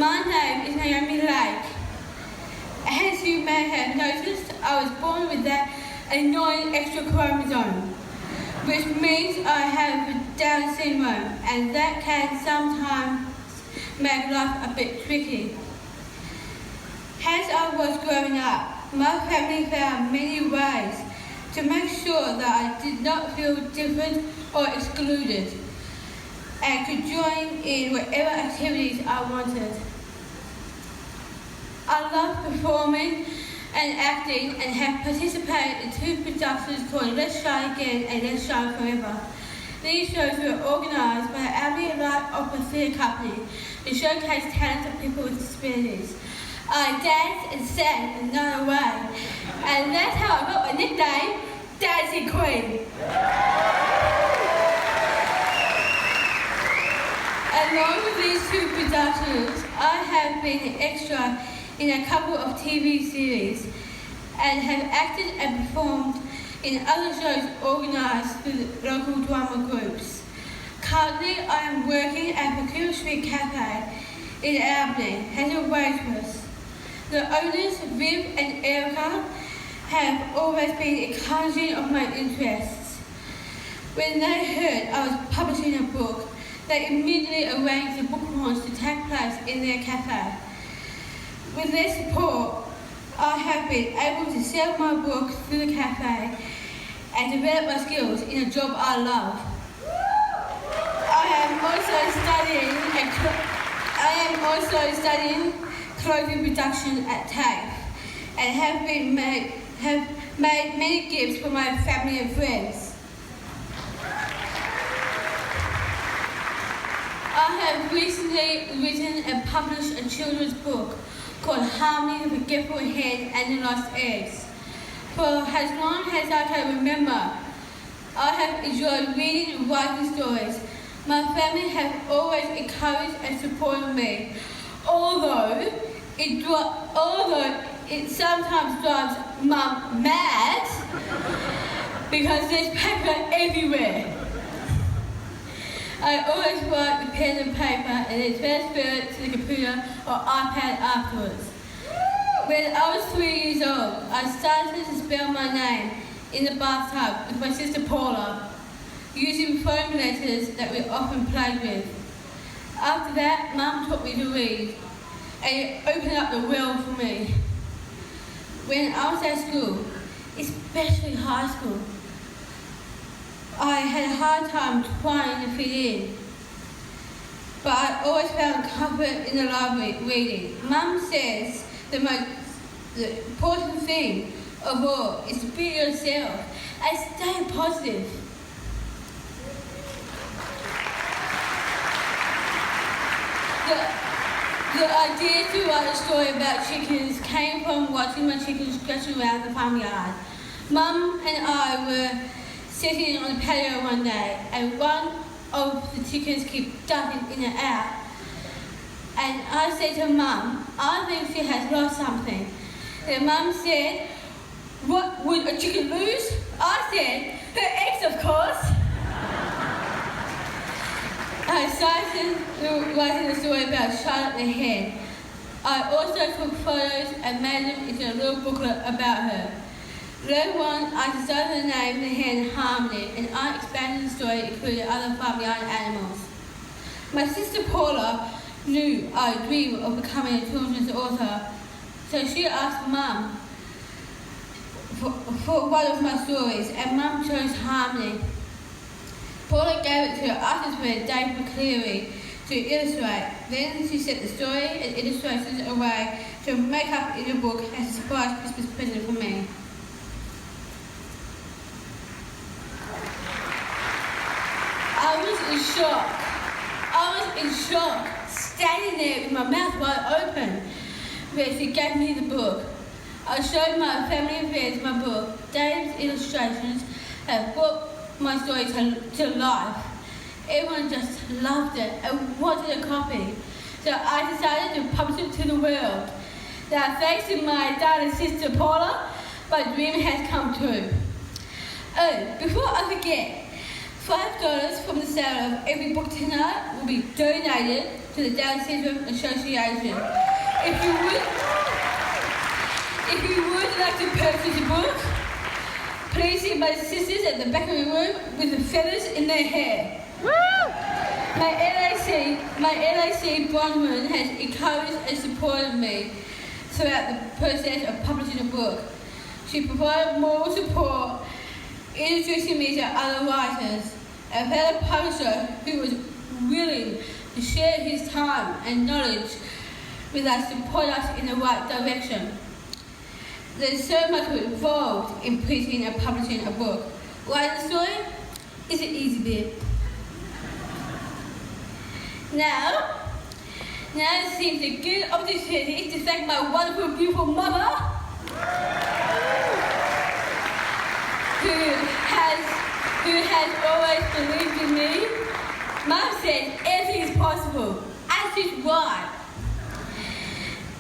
My name is Naomi. As you may have noticed, I was born with that annoying extra chromosome, which means I have Down syndrome, and that can sometimes make life a bit tricky. As I was growing up, my family found many ways to make sure that I did not feel different or excluded, and could join in whatever activities I wanted. I love performing and acting and have participated in 2 productions called Let's Shine Again and Let's Shine Forever. These shows were organised by the Abbey Light Opera Theatre Company to showcase talents of people with disabilities. I danced and sang another way, and that's how I got my nickname, Dancing Queen. Along with these 2 productions, I have been an extra in a couple of TV series and have acted and performed in other shows organised through local drama groups. Currently, I am working at Procure Street Cafe in Albany as a waitress. The owners, Viv and Erica, have always been encouraging of my interests. When they heard I was publishing a book, they immediately arranged the book launch to take place in their cafe. With their support, I have been able to sell my book through the cafe and develop my skills in a job I love. I am also studying clothing production at TAFE and have made many gifts for my family and friends. I have recently written and published a children's book called Harmony, the Forgetful Hen and the Lost Eggs. For as long as I can remember, I have enjoyed reading and writing stories. My family have always encouraged and supported me, although it sometimes drives Mum mad because there's paper everywhere. I always write with pen and paper and then transfer it to the computer or iPad afterwards. When I was 3 years old, I started to spell my name in the bathtub with my sister Paula, using foam letters that we often played with. After that, Mum taught me to read, and it opened up the world for me. When I was at school, especially high school, I had a hard time trying to fit in, but I always found comfort in the library reading. Mum says the important thing of all is to be yourself and stay positive. The idea to write a story about chickens came from watching my chickens scratch around the farmyard. Mum and I were sitting on the patio one day, and one of the chickens kept ducking in and out. And I said to Mum, I think she has lost something. Then Mum said, what would a chicken lose? I said, her eggs, of course. I started writing a story about Charlotte the hen. I also took photos and made them into a little booklet about her. Later on, I decided to name the hen Harmony, and I expanded the story including other farmyard animals. My sister Paula knew I dreamed of becoming a children's author, so she asked Mum for one of my stories, and Mum chose Harmony. Paula gave it to her artist friend Dave McCleary to illustrate. Then she sent the story and illustrations away to make up in a book as a surprise Christmas present for me. I was in shock, standing there with my mouth wide open, when she gave me the book. I showed my family and friends my book. Dave's illustrations have brought my story to life. Everyone just loved it and wanted a copy. So I decided to publish it to the world. Now, thanks to my darling sister Paula, my dream has come true. Oh, before I forget, $5 from the sale of every book tonight will be donated to the Down Syndrome Association. If you would like to purchase a book, please see my sisters at the back of the room with the feathers in their hair. Woo! My LAC bondwoman has encouraged and supported me throughout the process of publishing a book. She provided moral support, introducing me to other writers. I've had a publisher who was willing to share his time and knowledge with us to point us in the right direction. There's so much involved in printing and publishing a book. Writing a story is an easy bit. Now it seems a good opportunity to thank my wonderful, beautiful mother, who has always believed in me. Mum says everything is possible, and she's right.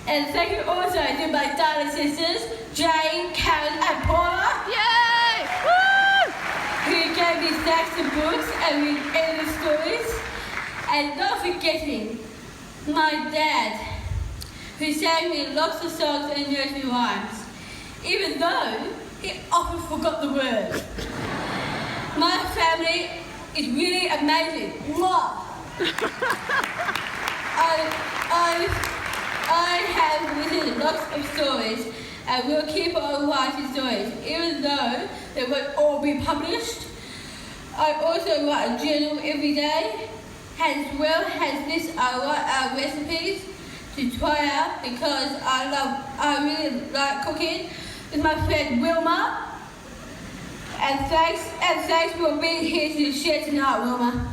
And thank you also to my darling sisters, Jane, Karen, and Paula. Yay! Woo! Who gave me stacks of books and read endless stories. And not forgetting my dad, who sang me lots of songs and nursery rhymes, even though he often forgot the words. My family is really amazing. Mwah! I have written lots of stories and will keep on writing stories, even though they won't all be published. I also write a journal every day, as well as this I write out recipes to try out because I really like cooking with my friend Wilma. And thanks for being here to share tonight, Wilma.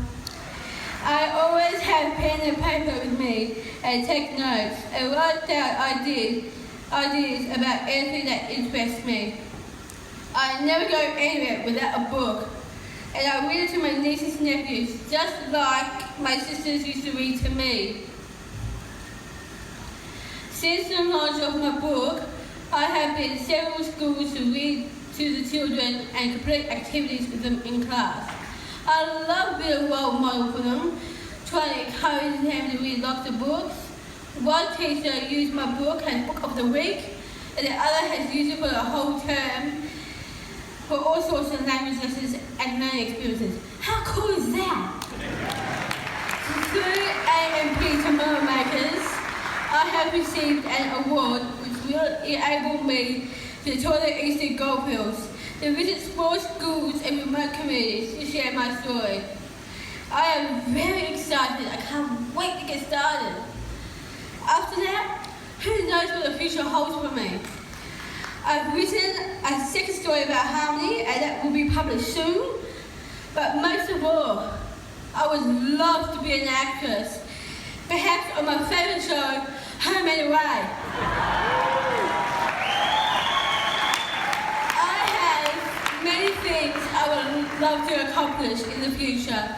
I always have pen and paper with me and take notes and write down ideas about anything that interests me. I never go anywhere without a book, and I read it to my nieces and nephews, just like my sisters used to read to me. Since the launch of my book, I have been to several schools to read to the children and complete activities with them in class. I love being a role model for them, trying to encourage them to read lots of books. One teacher used my book as Book of the Week, and the other has used it for the whole term for all sorts of language lessons and learning experiences. How cool is that? Through AMP Tomorrow Makers, I have received an award which will enable me to tour the Eastern Goldfields, to visit small schools and remote communities to share my story. I am very excited. I can't wait to get started. After that, who knows what the future holds for me? I've written a second story about harmony and that will be published soon. But most of all, I would love to be an actress. Perhaps on my favourite show, Home and Away. Many things I would love to accomplish in the future,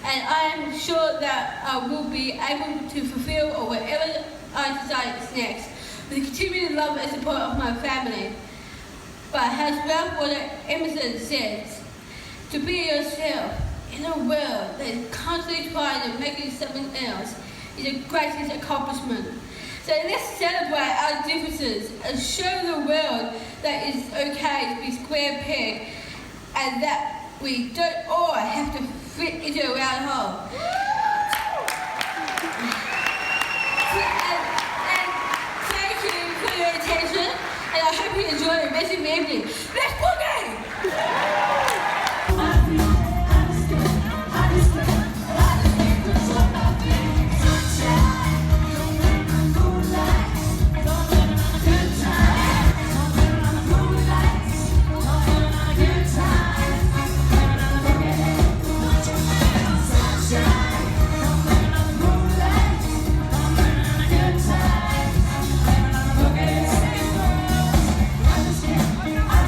and I am sure that I will be able to fulfill or whatever I decide is next with the continued love and support of my family. But as Ralph Waldo Emerson says, to be yourself in a world that is constantly trying to make you something else is the greatest accomplishment. So let's celebrate our differences and show the world that it's okay to be square peg and that we don't all have to fit into a round hole. And thank you for your attention, and I hope you enjoy the rest of the evening. Let's